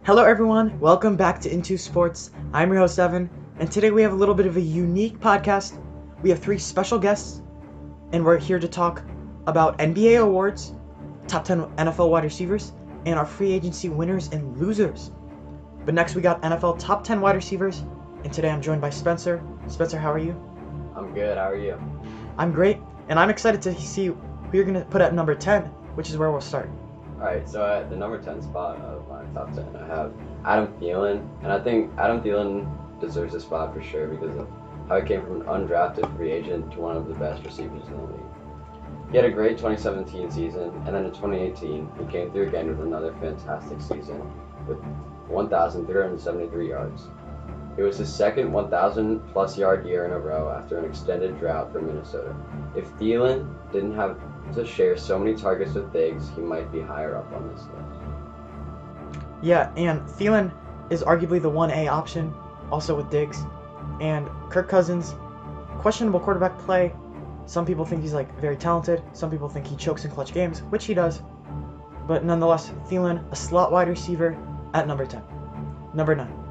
Hello everyone, welcome back to Into Sports. I'm your host Evan, and today we have a little bit of a unique podcast. We have three special guests, and we're here to talk about NBA awards, top 10 NFL wide receivers, and our free agency winners and losers. But next we got NFL top 10 wide receivers, and today I'm joined by Spencer. Spencer, how are you? I'm good, how are you? I'm great, and I'm excited to see who you're going to put at number 10, which is where we'll start. Alright, so at the number 10 spot of my top 10, I have Adam Thielen, and I think Adam Thielen deserves this spot for sure because of how he came from an undrafted free agent to one of the best receivers in the league. He had a great 2017 season, and then in 2018, he came through again with another fantastic season with 1,373 yards. It was his second 1,000-plus yard year in a row after an extended drought for Minnesota. If Thielen didn't have to share so many targets with Diggs, he might be higher up on this list. Yeah, and Thielen is arguably the 1A option, also with Diggs. And Kirk Cousins, questionable quarterback play. Some people think he's very talented. Some people think he chokes in clutch games, which he does. But nonetheless, Thielen, a slot wide receiver at number 10. Number 9.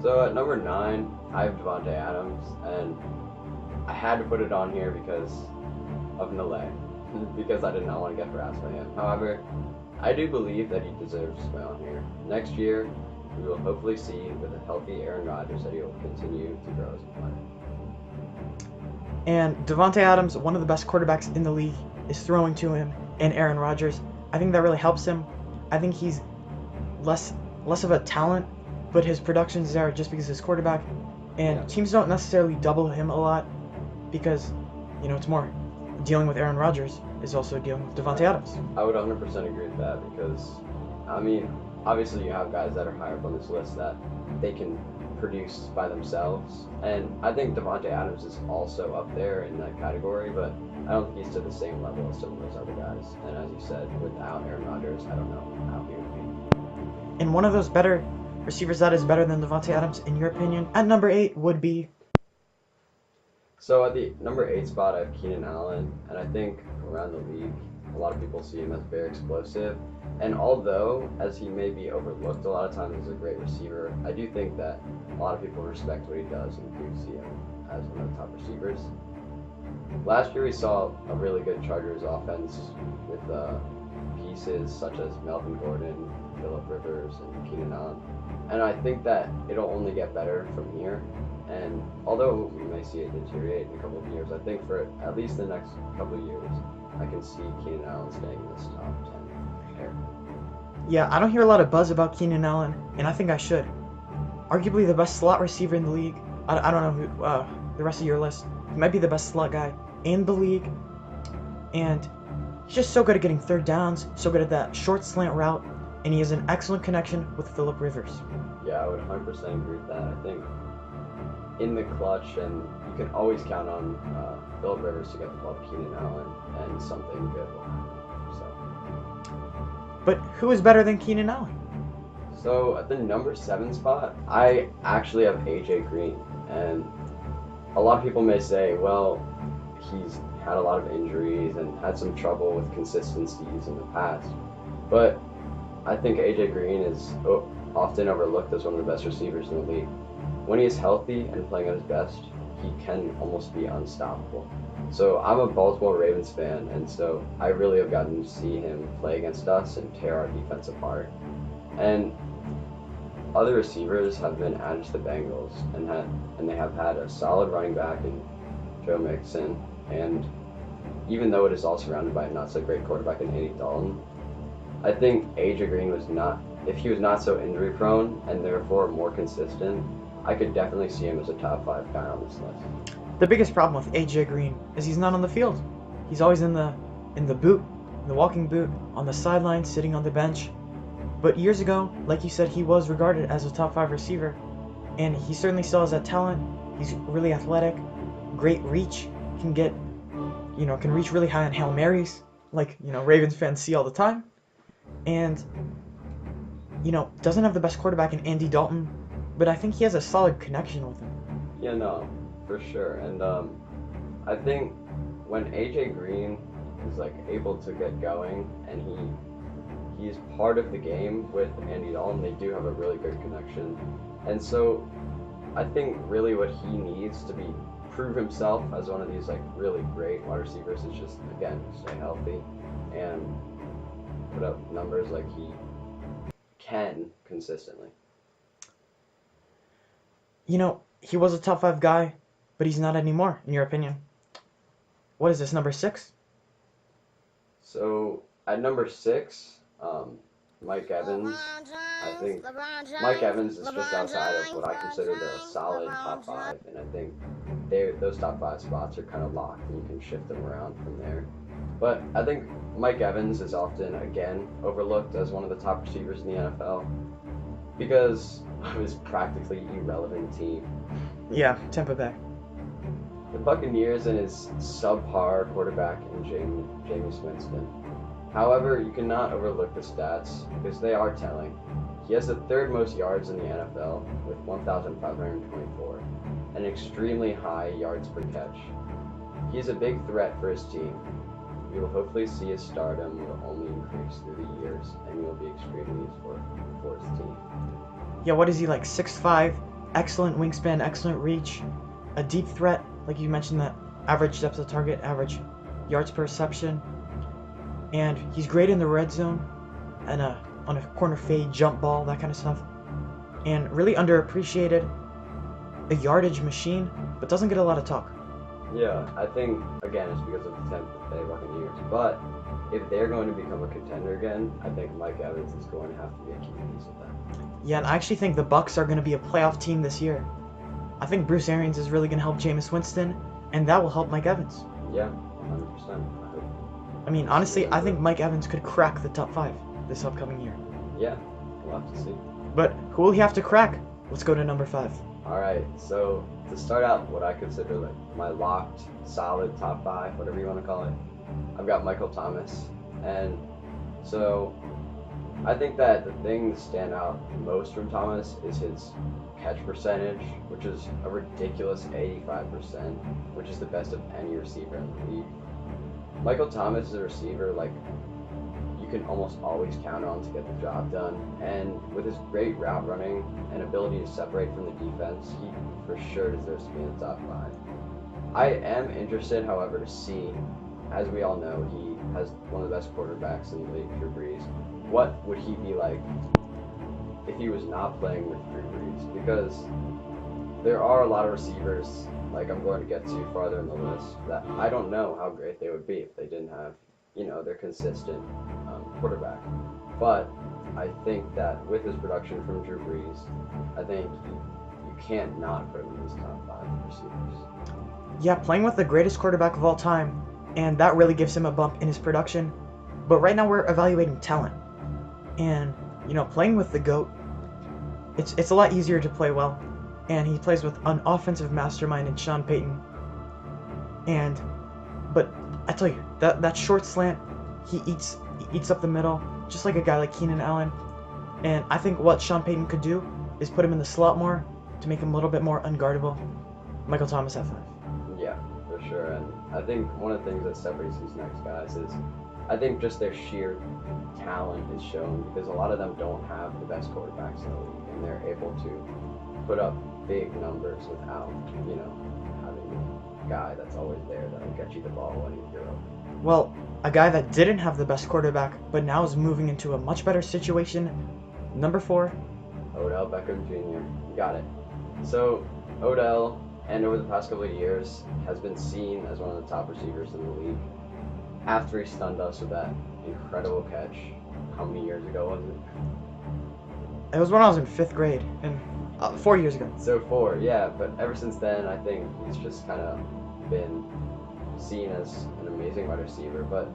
So at number 9, I have Devontae Adams, and I had to put it on here because of Neelay, because I did not want to get harassed by him. However, I do believe that he deserves to be on here. Next year, we will hopefully see with a healthy Aaron Rodgers that he will continue to grow as a player. And Devontae Adams, one of the best quarterbacks in the league, is throwing to him and Aaron Rodgers. I think that really helps him. I think he's less of a talent, but his production is there just because he's quarterback. And teams don't necessarily double him a lot because, it's more dealing with Aaron Rodgers is also dealing with Devontae Adams. I would 100% agree with that because, obviously you have guys that are higher up on this list that they can produce by themselves. And I think Devontae Adams is also up there in that category, but I don't think he's to the same level as some of those other guys. And as you said, without Aaron Rodgers, I don't know how he would be. And one of those better receivers that is better than Devontae Adams, in your opinion, at number 8 would be? So at the number 8 spot, I have Keenan Allen, and I think around the league, a lot of people see him as very explosive. And although, as he may be overlooked a lot of times as a great receiver, I do think that a lot of people respect what he does and do see him as one of the top receivers. Last year we saw a really good Chargers offense with pieces such as Melvin Gordon, Phillip Rivers, and Keenan Allen. And I think that it'll only get better from here. And although we may see it deteriorate in a couple of years, I think for at least the next couple of years, I can see Keenan Allen staying in this top 10 pair. Yeah, I don't hear a lot of buzz about Keenan Allen, and I think I should. Arguably the best slot receiver in the league. I don't know who the rest of your list. He might be the best slot guy in the league. And he's just so good at getting third downs, so good at that short slant route, and he has an excellent connection with Phillip Rivers. Yeah, I would 100% agree with that. I think in the clutch, and you can always count on Phillip Rivers to get the ball to Keenan Allen, and something good will happen. But who is better than Keenan Allen? So at the number 7 spot, I actually have AJ Green, and a lot of people may say, well, he's had a lot of injuries and had some trouble with consistencies in the past, but I think AJ Green is often overlooked as one of the best receivers in the league. When he is healthy and playing at his best, he can almost be unstoppable. So I'm a Baltimore Ravens fan, and so I really have gotten to see him play against us and tear our defense apart. And other receivers have been added to the Bengals, and they have had a solid running back in Joe Mixon, and even though it is all surrounded by a not so great quarterback in Andy Dalton, I think AJ Green if he was not so injury prone and therefore more consistent, I could definitely see him as a top 5 guy on this list. The biggest problem with AJ Green is he's not on the field. He's always in the boot, in the walking boot, on the sideline, sitting on the bench. But years ago, like you said, he was regarded as a top 5 receiver, and he certainly still has that talent. He's really athletic, great reach, can reach really high on Hail Marys, like Ravens fans see all the time, and doesn't have the best quarterback in Andy Dalton, but I think he has a solid connection with him. Yeah, no, for sure. And I think when AJ Green is able to get going, and he he's part of the game with Andy Dalton. They do have a really good connection. And so I think really what he needs to prove himself as one of these like really great wide receivers is just, again, stay healthy and put up numbers like he can consistently. You know, he was a top 5 guy, but he's not anymore, in your opinion. What is this, number 6? So at number 6, Mike Evans. I think Mike Evans is just outside of what I consider the solid top 5, and I think those top 5 spots are kind of locked, and you can shift them around from there. But I think Mike Evans is often, again, overlooked as one of the top receivers in the NFL because of his practically irrelevant team. Yeah, Tampa Bay. The Buccaneers and his subpar quarterback in Jameis Winston. However, you cannot overlook the stats because they are telling. He has the 3rd most yards in the NFL with 1,524, an extremely high yards per catch. He is a big threat for his team. You will hopefully see his stardom will only increase through the years, and he will be extremely useful for his team. Yeah, what is he, like 6'5", excellent wingspan, excellent reach, a deep threat, like you mentioned, that average depth of target, average yards per reception, and he's great in the red zone and on a corner fade, jump ball, that kind of stuff, and really underappreciated, a yardage machine, but doesn't get a lot of talk. Yeah, I think, again, it's because of the Tampa Bay Buccaneers, but if they're going to become a contender again, I think Mike Evans is going to have to be a key piece of that. Yeah, and I actually think the Bucs are going to be a playoff team this year. I think Bruce Arians is really going to help Jameis Winston, and that will help Mike Evans. Yeah, 100%. I mean, honestly, I think Mike Evans could crack the top 5 this upcoming year. Yeah, we'll have to see. But who will he have to crack? Let's go to number 5. Alright, so to start out what I consider like my locked, solid top 5, whatever you want to call it, I've got Michael Thomas. And so I think that the thing that stand out most from Thomas is his catch percentage, which is a ridiculous 85%, which is the best of any receiver in the league. Michael Thomas is a receiver like you can almost always count on to get the job done, and with his great route running and ability to separate from the defense, he for sure deserves to be in the top 5. I am interested, however, to see, as we all know, he has one of the best quarterbacks in the league, Drew Brees. What would he be like if he was not playing with Drew Brees? Because there are a lot of receivers, like I'm going to get to farther in the list, that I don't know how great they would be if they didn't have, their consistent quarterback. But I think that with his production from Drew Brees, I think you can't not put him in his top 5 receivers. Yeah, playing with the greatest quarterback of all time, and that really gives him a bump in his production. But right now we're evaluating talent. And, playing with the GOAT, it's a lot easier to play well. And he plays with an offensive mastermind in Sean Payton. But I tell you, that short slant, he eats up the middle, just like a guy like Keenan Allen. And I think what Sean Payton could do is put him in the slot more to make him a little bit more unguardable. Michael Thomas at 5. Yeah, for sure. And I think one of the things that separates these next guys is I think just their sheer talent is shown because a lot of them don't have the best quarterbacks in the league, and they're able to put up big numbers without, having a guy that's always there that'll get you the ball when you're open. Well, a guy that didn't have the best quarterback, but now is moving into a much better situation. Number 4. Odell Beckham Jr. You got it. So, Odell, and over the past couple of years, has been seen as one of the top receivers in the league. After he stunned us with that incredible catch, how many years ago was it? It was when I was in 5th grade, and 4 years ago. So 4, yeah, but ever since then, I think he's just kind of been seen as an amazing wide receiver. But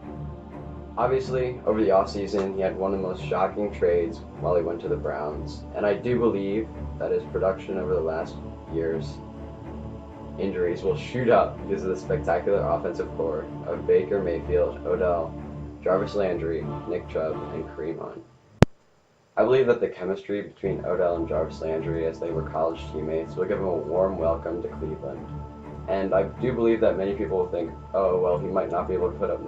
obviously, over the offseason, he had one of the most shocking trades while he went to the Browns, and I do believe that his production over the last years, injuries will shoot up because of the spectacular offensive core of Baker Mayfield, Odell, Jarvis Landry, Nick Chubb, and Kareem Hunt. I believe that the chemistry between Odell and Jarvis Landry as they were college teammates will give him a warm welcome to Cleveland. And I do believe that many people will think, oh, well, he might not be able to put up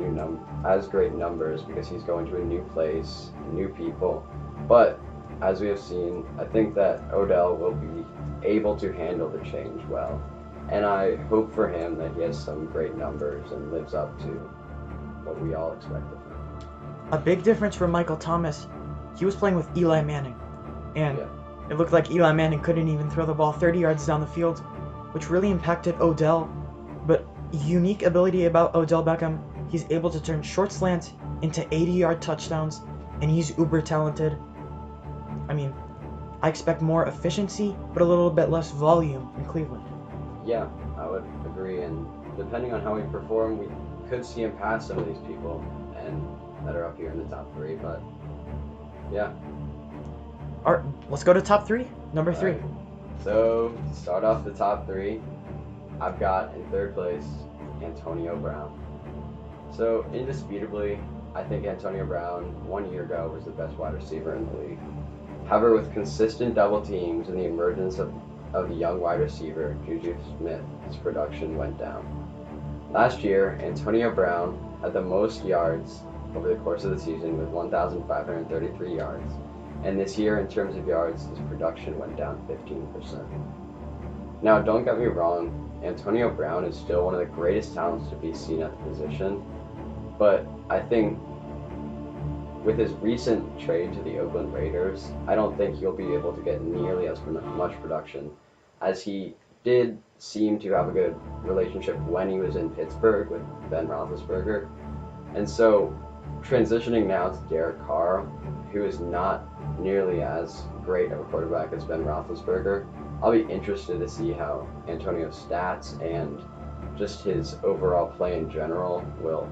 as great numbers because he's going to a new place, new people. But as we have seen, I think that Odell will be able to handle the change well. And I hope for him that he has some great numbers and lives up to what we all expect of him. A big difference for Michael Thomas, he was playing with Eli Manning, and it looked like Eli Manning couldn't even throw the ball 30 yards down the field, which really impacted Odell. But unique ability about Odell Beckham, he's able to turn short slants into 80-yard touchdowns, and he's uber talented. I mean, I expect more efficiency, but a little bit less volume in Cleveland. Yeah, I would agree, and depending on how we perform, we could see him pass some of these people and that are up here in the top 3, but yeah. Alright, let's go to top 3. Number 3. Right. So, to start off the top 3, I've got in 3rd place Antonio Brown. So, indisputably, I think Antonio Brown 1 year ago was the best wide receiver in the league. However, with consistent double teams and the emergence of the young wide receiver, Juju Smith, his production went down. Last year, Antonio Brown had the most yards over the course of the season with 1,533 yards. And this year, in terms of yards, his production went down 15%. Now, don't get me wrong, Antonio Brown is still one of the greatest talents to be seen at the position, but I think with his recent trade to the Oakland Raiders, I don't think he'll be able to get nearly as much production as he did seem to have a good relationship when he was in Pittsburgh with Ben Roethlisberger. And so, transitioning now to Derek Carr, who is not nearly as great of a quarterback as Ben Roethlisberger, I'll be interested to see how Antonio's stats and just his overall play in general will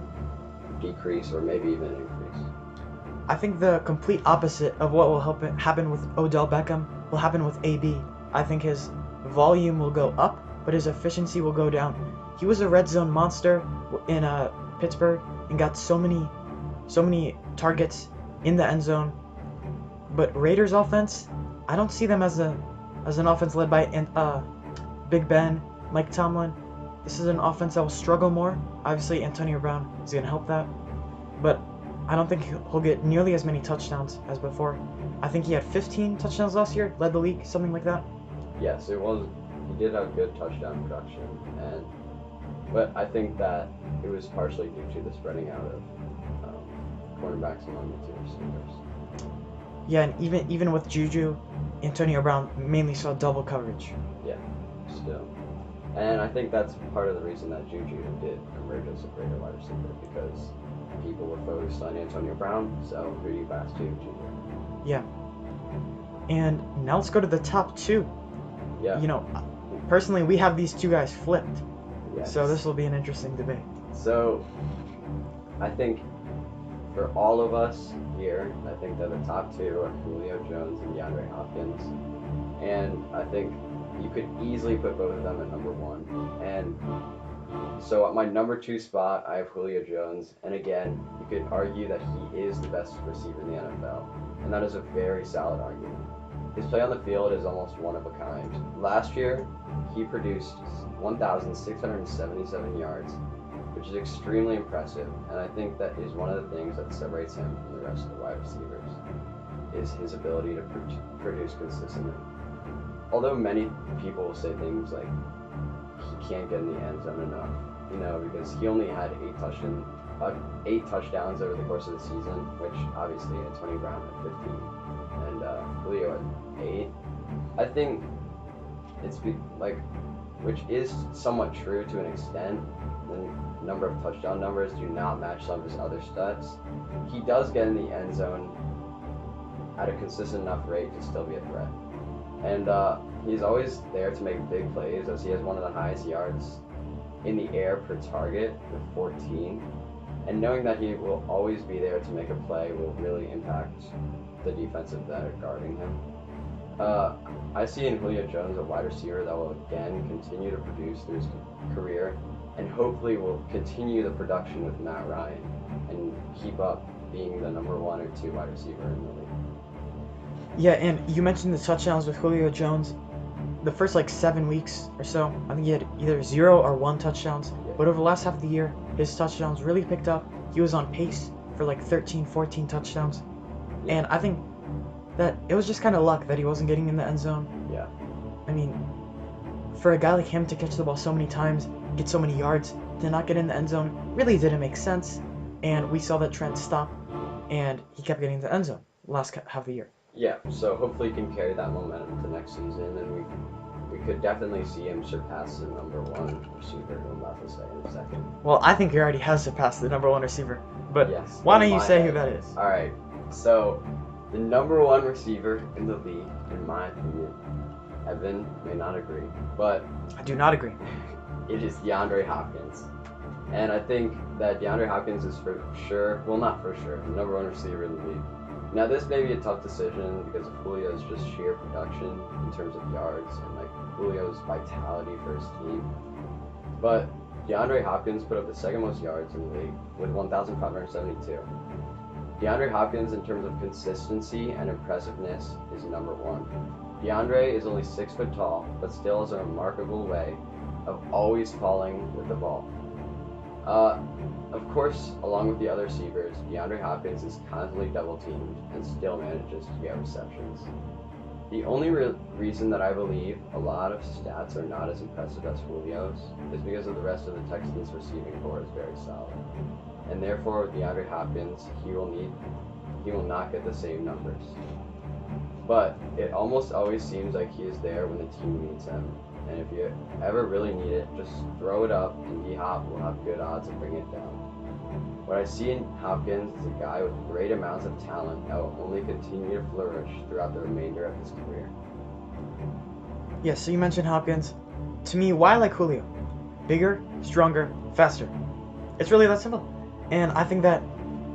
decrease or maybe even increase. I think the complete opposite of what will happen with Odell Beckham will happen with AB. I think his volume will go up, but his efficiency will go down. He was a red zone monster in Pittsburgh and got so many targets in the end zone. But Raiders offense, I don't see them as an offense led by Big Ben, Mike Tomlin. This is an offense that will struggle more. Obviously, Antonio Brown is going to help that, but I don't think he'll get nearly as many touchdowns as before. I think he had 15 touchdowns last year, led the league, something like that. Yes, it was. He did have good touchdown production, but I think that it was partially due to the spreading out of cornerbacks among the two receivers. Yeah, and even with Juju, Antonio Brown mainly saw double coverage. Yeah, still. And I think that's part of the reason that Juju did emerge as a greater wide receiver, because people were focused on Antonio Brown, so who do you pass to? Juju. Yeah. And now let's go to the top 2. Yeah. You know, personally, we have these two guys flipped. Yes. So this will be an interesting debate. So, I think for all of us here, I think that the top 2 are Julio Jones and DeAndre Hopkins. And I think you could easily put both of them at number 1. And so at my number 2 spot, I have Julio Jones. And again, you could argue that he is the best receiver in the NFL. And that is a very solid argument. His play on the field is almost one of a kind. Last year, he produced 1,677 yards, which is extremely impressive, and I think that is one of the things that separates him from the rest of the wide receivers, is his ability to produce consistently. Although many people will say things like he can't get in the end zone enough, because he only had 8 touchdowns over the course of the season, which obviously Antonio Brown had 15, and Julio had 8. I think it's which is somewhat true to an extent. The number of touchdown numbers do not match some of his other stats. He does get in the end zone at a consistent enough rate to still be a threat. And he's always there to make big plays, as he has one of the highest yards in the air per target with 14. And knowing that he will always be there to make a play will really impact the defensive that are guarding him. I see in Julio Jones a wide receiver that will again continue to produce through his career, and hopefully will continue the production with Matt Ryan and keep up being the number 1 or 2 wide receiver in the league. Yeah, and you mentioned the touchdowns with Julio Jones. the first like 7 weeks or so, I think he had either 0 or 1 touchdowns. Yeah. But over the last half of the year, his touchdowns really picked up. He was on pace for like 13, 14 touchdowns. Yeah. And I think that it was just kind of luck that he wasn't getting in the end zone. Yeah. I mean, for a guy like him to catch the ball so many times, get so many yards, to not get in the end zone really didn't make sense. And we saw that trend stop, and he kept getting in the end zone last half of the year. Yeah, so hopefully he can carry that momentum to next season, and we could definitely see him surpass the number 1 receiver, who I'm about to say in a second. Well, I think he already has surpassed the number 1 receiver, but Yes, why in don't you my say head. who that is? Alright, so the number 1 receiver in the league, in my opinion, Evan may not agree, but I do not agree. it is DeAndre Hopkins. And I think that DeAndre Hopkins is for sure, well, not for sure, the number 1 receiver in the league. Now, this may be a tough decision because of Julio's just sheer production in terms of yards and like Julio's vitality for his team. But DeAndre Hopkins put up the 2nd most yards in the league with 1,572. DeAndre Hopkins, in terms of consistency and impressiveness, is number 1. DeAndre is only 6 foot tall, but still has a remarkable way of always falling with the ball. Of course, along with the other receivers, DeAndre Hopkins is constantly double-teamed and still manages to get receptions. The only reason that I believe a lot of stats are not as impressive as Julio's is because of the rest of the Texans' receiving core is very solid. And therefore, with DeAndre Hopkins, he will not get the same numbers. But it almost always seems like he is there when the team needs him. And if you ever really need it, just throw it up and D-Hop will have good odds of bringing it down. What I see in Hopkins is a guy with great amounts of talent that will only continue to flourish throughout the remainder of his career. Yeah, so you mentioned Hopkins. To me, why I like Julio? Bigger, stronger, faster. It's really that simple. And I think that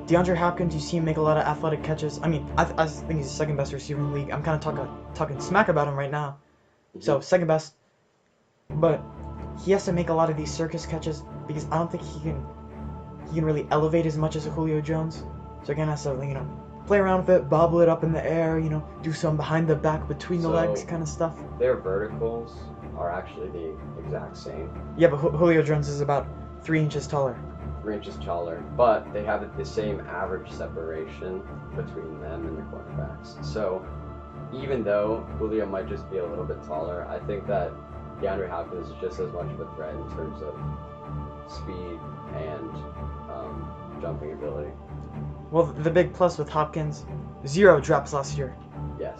DeAndre Hopkins, you see him make a lot of athletic catches. I mean, I think he's the 2nd best receiver in the league. I'm kind of talking smack about him right now. So, 2nd best. But he has to make a lot of these circus catches because I don't think he can really elevate as much as a Julio Jones. So again, has to, play around with it, bobble it up in the air, do some behind the back, between the legs kind of stuff. Their verticals are actually the exact same. Yeah, but Julio Jones is about 3 inches taller. 3 inches taller, but they have the same average separation between them and the cornerbacks. So even though Julio might just be a little bit taller, I think that DeAndre Hopkins is just as much of a threat in terms of speed and jumping ability. Well, the big plus with Hopkins, 0 drops last year. Yes.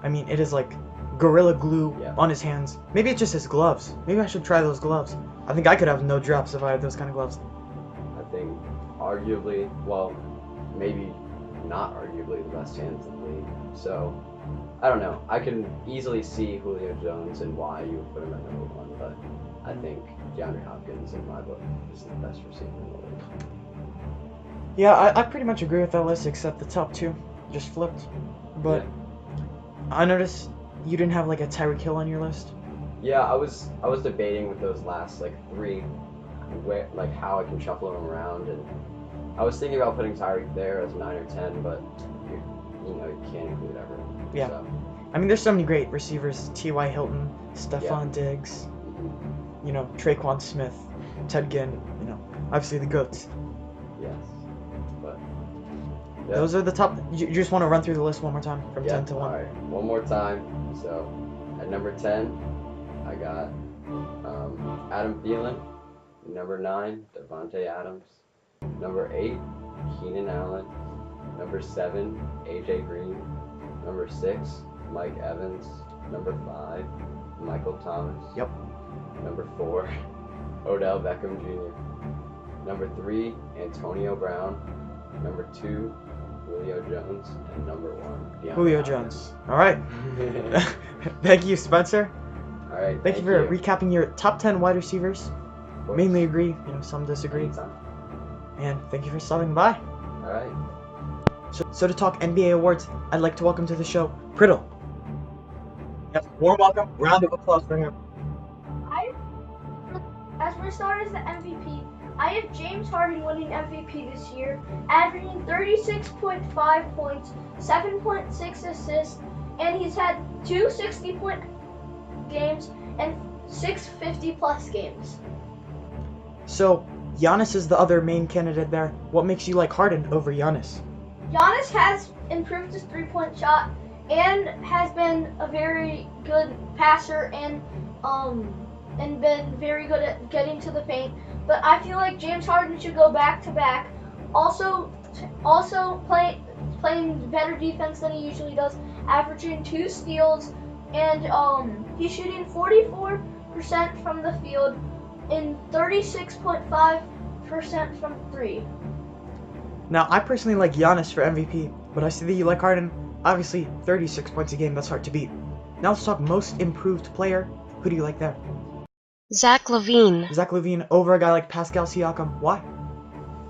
I mean, it is like Gorilla Glue Yeah. on his hands. Maybe it's just his gloves. Maybe I should try those gloves. I think I could have no drops if I had those kind of gloves. I think arguably, well, maybe not arguably the best hands in the league. So, I don't know. I can easily see Julio Jones and why you would put him at number 1, but I think DeAndre Hopkins, in my book, is the best receiver in the league. Yeah, I pretty much agree with that list except the top 2 just flipped. But Yeah. I noticed you didn't have like a Tyreek Hill on your list. Yeah, I was debating with those last like 3, like how I can shuffle them around, and I was thinking about putting Tyreek there as 9 or 10, but you can't include everyone. Yeah. So, I mean, there's so many great receivers: T.Y. Hilton, Stephon Diggs, Traquan Smith, Ted Ginn. Obviously the GOATs. yes, but yeah. Those are the top. You just want to run through the list one more time from 10 to 1. All right, one more time. So at number 10, I got Adam Thielen. Number 9, Devontae Adams. Number 8, Keenan Allen. Number 7, AJ Green. Number 6, Mike Evans. Number 5, Michael Thomas. Yep. Number 4, Odell Beckham Jr. Number 3, Antonio Brown. Number 2, Julio Jones. And number 1, DeAndre Julio Hopkins. Jones. All right. Thank you, Spencer. All right. Thank you for recapping your top 10 wide receivers. Of course. Mainly agree, some disagree. Anytime. And thank you for stopping by. All right. So to talk NBA awards, I'd like to welcome to the show Pritul. Yes, warm welcome. Round of applause for him. As for starters, the MVP, I have James Harden winning MVP this year, averaging 36.5 points, 7.6 assists, and he's had two 60-point games and 650-plus games. So, Giannis is the other main candidate there. What makes you like Harden over Giannis? Giannis has improved his three-point shot and has been a very good passer and been very good at getting to the paint. But I feel like James Harden should go back to back. Also playing better defense than he usually does, averaging 2 steals, and he's shooting 44% from the field and 36.5% from 3. Now, I personally like Giannis for MVP, but I see that you like Harden. Obviously, 36 points a game, that's hard to beat. Now let's talk most improved player. Who do you like there? Zach LaVine. Zach LaVine over a guy like Pascal Siakam. Why?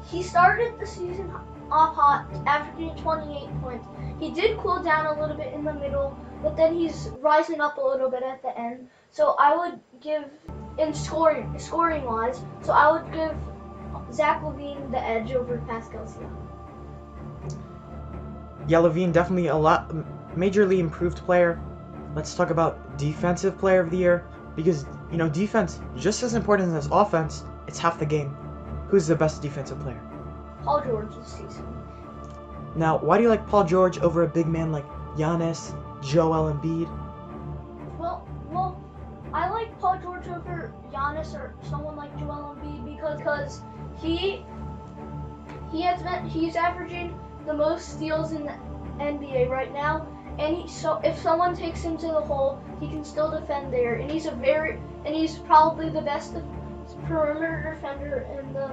He started the season off hot, averaging 28 points. He did cool down a little bit in the middle, but then he's rising up a little bit at the end. So I would give, in scoring wise, so I would give Zach LaVine the edge over Pascal Siakam. Yeah, LaVine definitely a lot majorly improved player. Let's talk about defensive player of the year, because defense just as important as offense. It's half the game. Who's the best defensive player? Paul George this season. Now, why do you like Paul George over a big man like Giannis, Joel Embiid? Well, I like Paul George over Giannis or someone like Joel Embiid because he's averaging the most steals in the NBA right now, and so if someone takes him to the hole, he can still defend there, and he's probably the best perimeter defender in the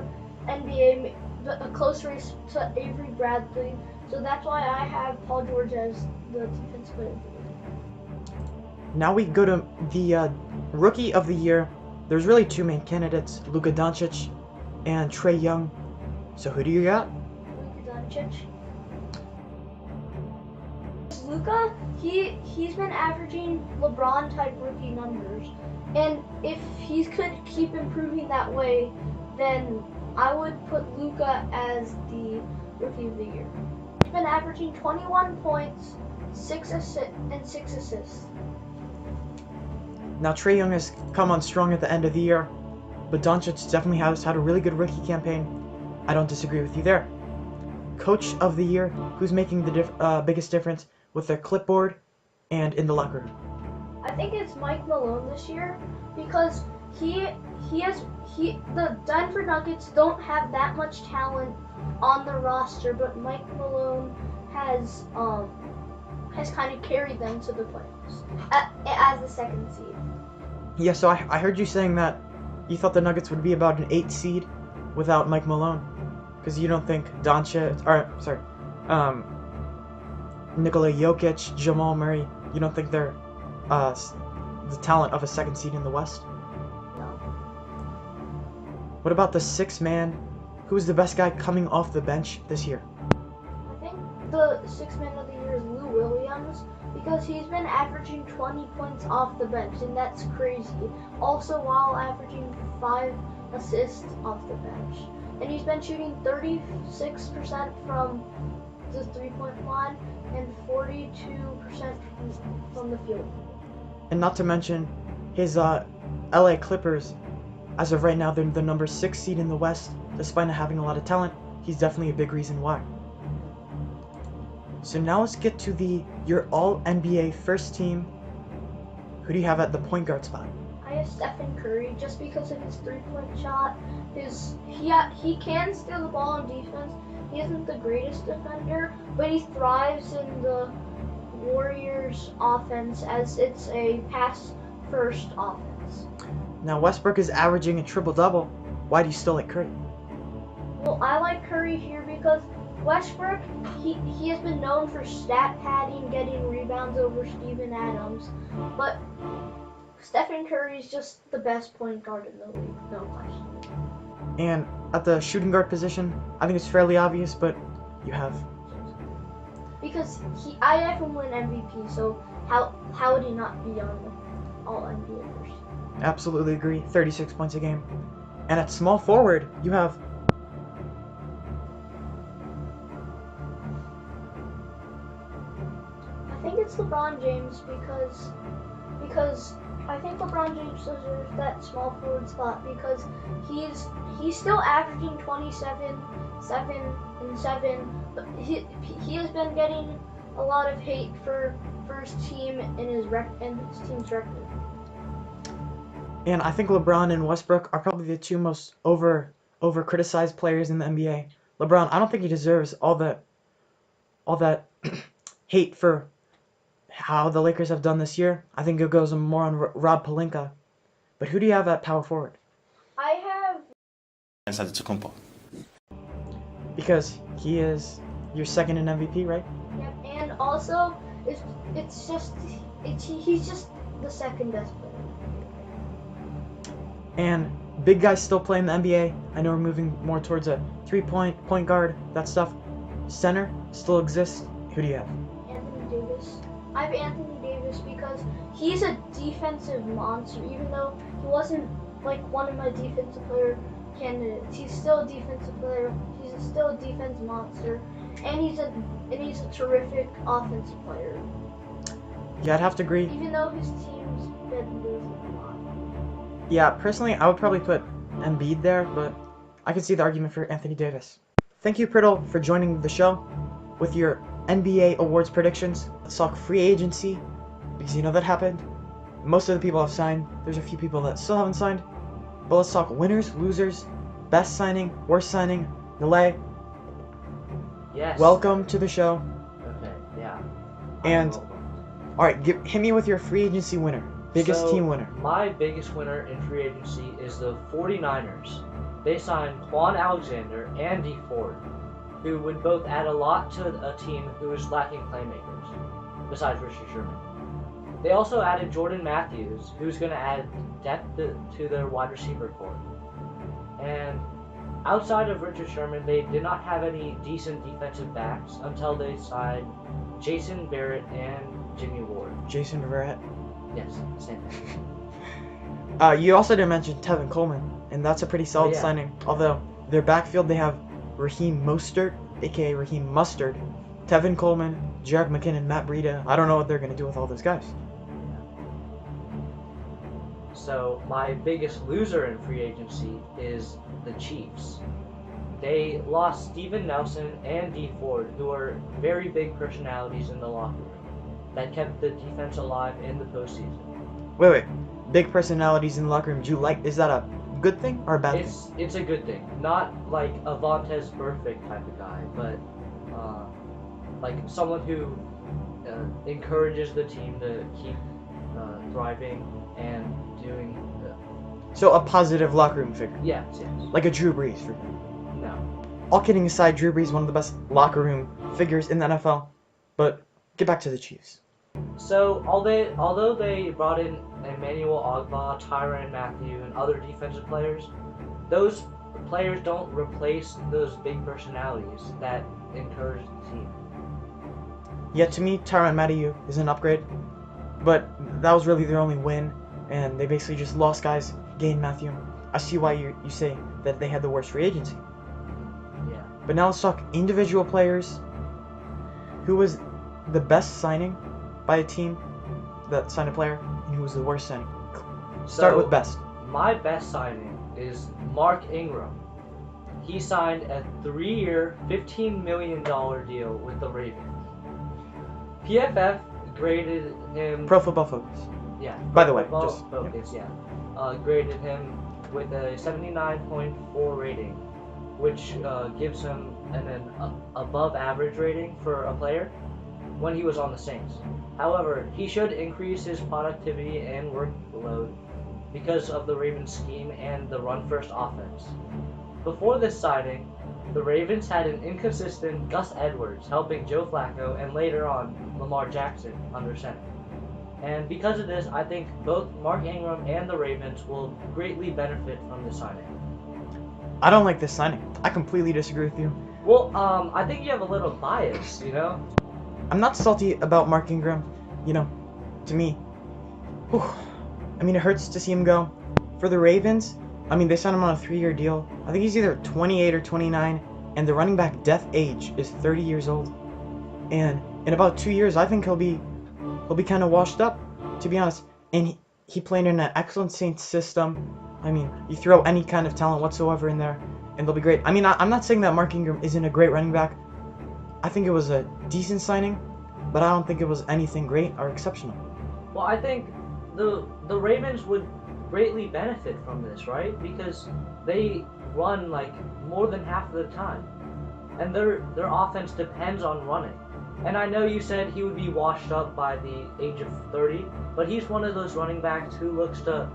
NBA, a close race to Avery Bradley. So that's why I have Paul George as the defensive player of the year. Now we go to the rookie of the year. There's really 2 main candidates, Luka Doncic and Trae Young. So who do you got? Luka Doncic. Luka, he's been averaging LeBron type rookie numbers, and if he could keep improving that way, then I would put Luka as the rookie of the year. He's been averaging 21 points, 6 assists. Now Trae Young has come on strong at the end of the year, but Doncic definitely has had a really good rookie campaign. I don't disagree with you there. Coach of the year, who's making the biggest difference with their clipboard and in the locker room? I think it's Mike Malone this year because the Denver Nuggets don't have that much talent on the roster, but Mike Malone has kind of carried them to the playoffs as the 2nd seed. Yeah, so I heard you saying that you thought the Nuggets would be about an 8 seed without Mike Malone, because you don't think Nikola Jokic, Jamal Murray, you don't think they're the talent of a 2nd seed in the West? No. What about the 6th man? Who's the best guy coming off the bench this year? I think the 6th man of the year is Lou Williams because he's been averaging 20 points off the bench, and that's crazy. Also, while averaging 5 assists off the bench. And he's been shooting 36% from the 3-point line and 42% from the field. And not to mention his LA Clippers. As of right now, they're the number 6 seed in the West. Despite not having a lot of talent, he's definitely a big reason why. So now let's get to your All-NBA first team. Who do you have at the point guard spot? I have Stephen Curry just because of his 3-point shot. He can steal the ball on defense. He isn't the greatest defender, but he thrives in the Warriors offense as it's a pass-first offense. Now Westbrook is averaging a triple-double. Why do you still like Curry? Well, I like Curry here because Westbrook, he has been known for stat padding, getting rebounds over Steven Adams, but Stephen Curry is just the best point guard in the league, no question. And at the shooting guard position, I think it's fairly obvious, but you have... Because I have him win MVP, so how would he not be on the All-NBA first? Absolutely agree. 36 points a game. And at small forward, you have... I think it's LeBron James because I think LeBron James deserves that small forward spot because he's still averaging 27, 7, and 7. But he has been getting a lot of hate for his team and his team's record. And I think LeBron and Westbrook are probably the two most over criticized players in the NBA. LeBron, I don't think he deserves all that hate for how the Lakers have done this year. I think it goes more on Rob Pelinka. But who do you have at power forward? I have Because he is your second in MVP, right? Yep, and also he's just the second best player. And big guys still play in the NBA. I know we're moving more towards a point guard, that stuff. Center still exists. Who do you have? Anthony Davis. I have Anthony Davis because he's a defensive monster. Even though he wasn't like one of my defensive player candidates, he's still a defensive player. He's still a defense monster, and he's a terrific offensive player. Yeah, I'd have to agree. Even though his team's been losing a lot. Yeah, personally, I would probably put Embiid there, but I could see the argument for Anthony Davis. Thank you, Pritul, for joining the show with your NBA awards predictions. Let's talk free agency, because you know that happened. Most of the people have signed. There's a few people that still haven't signed. But let's talk winners, losers, best signing, worst signing. Neelay, Yes. welcome to the show. Okay, yeah. And, alright, hit me with your free agency winner. Biggest team winner. My biggest winner in free agency is the 49ers. They signed Quan Alexander and Dee Ford, who would both add a lot to a team who is lacking playmakers, besides Richard Sherman. They also added Jordan Matthews, who's going to add depth to their wide receiver corps. And outside of Richard Sherman, they did not have any decent defensive backs until they signed Jason Barrett and Jimmy Ward. Jason Verrett. Yes, same thing. You also didn't mention Tevin Coleman, and that's a pretty solid signing. Although their backfield, they have Raheem Mostert, aka Raheem Mustard, Tevin Coleman, Jerick McKinnon, Matt Breida. I don't know what they're gonna do with all those guys. So my biggest loser in free agency is the Chiefs. They lost Steven Nelson and Dee Ford, who are very big personalities in the locker room that kept the defense alive in the postseason. Wait. Big personalities in the locker room. Do you like? Is that a good thing or a bad thing? It's a good thing. Not like a Vontaze Burfict type of guy, but like someone who encourages the team to keep thriving and doing. So a positive locker room figure. Yes. Like a Drew Brees, for example. No. All kidding aside, Drew Brees is one of the best locker room figures in the NFL. But get back to the Chiefs. So although they brought in Emmanuel Ogbah, Tyrann Mathieu, and other defensive players, those players don't replace those big personalities that encourage the team. Yeah, to me, Tyrann Mathieu is an upgrade, but that was really their only win, and they basically just lost guys, gained Mathieu. I see why you say that they had the worst free agency. Yeah. But now let's talk individual players. Who was the best signing by a team that signed a player, and who was the worst signing? Start with best. My best signing is Mark Ingram. He signed a 3-year, $15 million deal with the Ravens. PFF graded him. Pro Football Focus. Yeah. By the way, Football just Focus, graded him with a 79.4 rating, which gives him an above average rating for a player when he was on the Saints. However, he should increase his productivity and workload because of the Ravens scheme and the run-first offense. Before this signing, the Ravens had an inconsistent Gus Edwards helping Joe Flacco and later on Lamar Jackson under center. And because of this, I think both Mark Ingram and the Ravens will greatly benefit from this signing. I don't like this signing. I completely disagree with you. Well, I think you have a little bias, you know? I'm not salty about Mark Ingram. You know, to me, I mean, it hurts to see him go. For the Ravens, I mean, they signed him on a 3-year deal. I think he's either 28 or 29, and the running back death age is 30 years old. And in about 2 years, I think he'll be kind of washed up, to be honest. And he played in an excellent Saints system. I mean, you throw any kind of talent whatsoever in there, and they'll be great. I mean, I'm not saying that Mark Ingram isn't a great running back. I think it was a decent signing, but I don't think it was anything great or exceptional. Well, I think the Ravens would greatly benefit from this, right? Because they run like more than half of the time, and their offense depends on running. And I know you said he would be washed up by the age of 30, but he's one of those running backs who looks to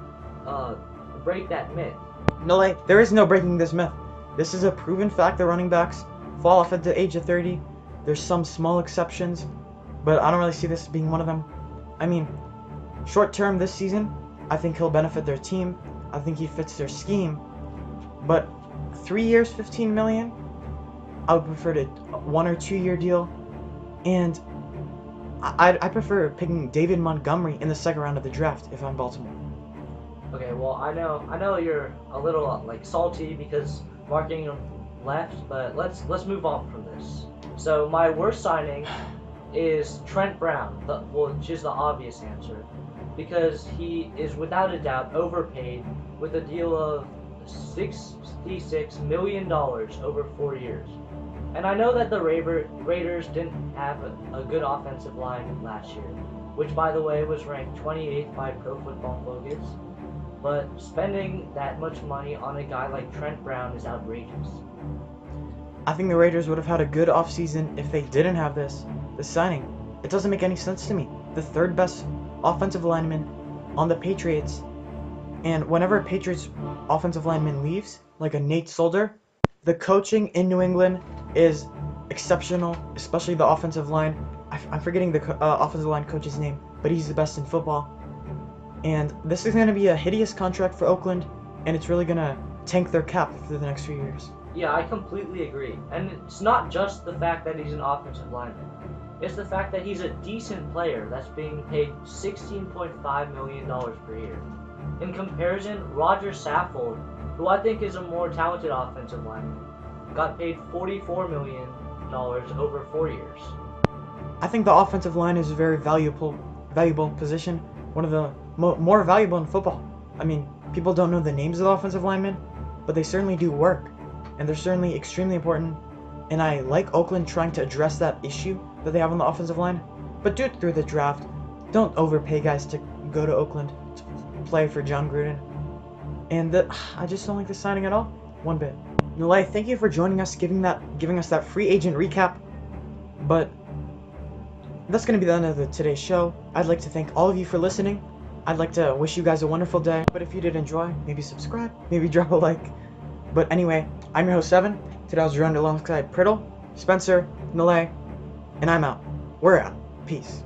break that myth. Neelay, there is no breaking this myth. This is a proven fact that running backs fall off at the age of 30. There's some small exceptions, but I don't really see this being one of them. I mean, short term this season, I think he'll benefit their team. I think he fits their scheme. But 3 years, 15 million, I would prefer to 1 or 2 year deal. And I prefer picking David Montgomery in the second round of the draft if I'm Baltimore. Okay, well I know you're a little like salty because Mark Ingram left, but let's move on from this. So my worst signing is Trent Brown, which is the obvious answer, because he is without a doubt overpaid with a deal of $66 million over 4 years. And I know that the Raiders didn't have a good offensive line last year, which by the way was ranked 28th by Pro Football Focus. But spending that much money on a guy like Trent Brown is outrageous. I think the Raiders would have had a good offseason if they didn't have this signing. It doesn't make any sense to me. The third best offensive lineman on the Patriots, and whenever a Patriots offensive lineman leaves, like a Nate Solder, the coaching in New England is exceptional, especially the offensive line. I'm forgetting the offensive line coach's name, but he's the best in football. And this is going to be a hideous contract for Oakland, and it's really going to tank their cap for the next few years. Yeah, I completely agree. And it's not just the fact that he's an offensive lineman. It's the fact that he's a decent player that's being paid $16.5 million per year. In comparison, Roger Saffold, who I think is a more talented offensive lineman, got paid $44 million over 4 years. I think the offensive line is a very valuable position, one of the more valuable in football. I mean, people don't know the names of the offensive linemen, but they certainly do work, and they're certainly extremely important. And I like Oakland trying to address that issue that they have on the offensive line, but do it through the draft. Don't overpay guys to go to Oakland to play for John Gruden. And I just don't like the signing at all, one bit. Neelay, thank you for joining us, giving us that free agent recap. But that's going to be the end of today's show. I'd like to thank all of you for listening. I'd like to wish you guys a wonderful day. But if you did enjoy, maybe subscribe, maybe drop a like. But anyway, I'm your host, Seven. Today I was joined alongside Pritul, Spencer, Neelay, and I'm out. We're out. Peace.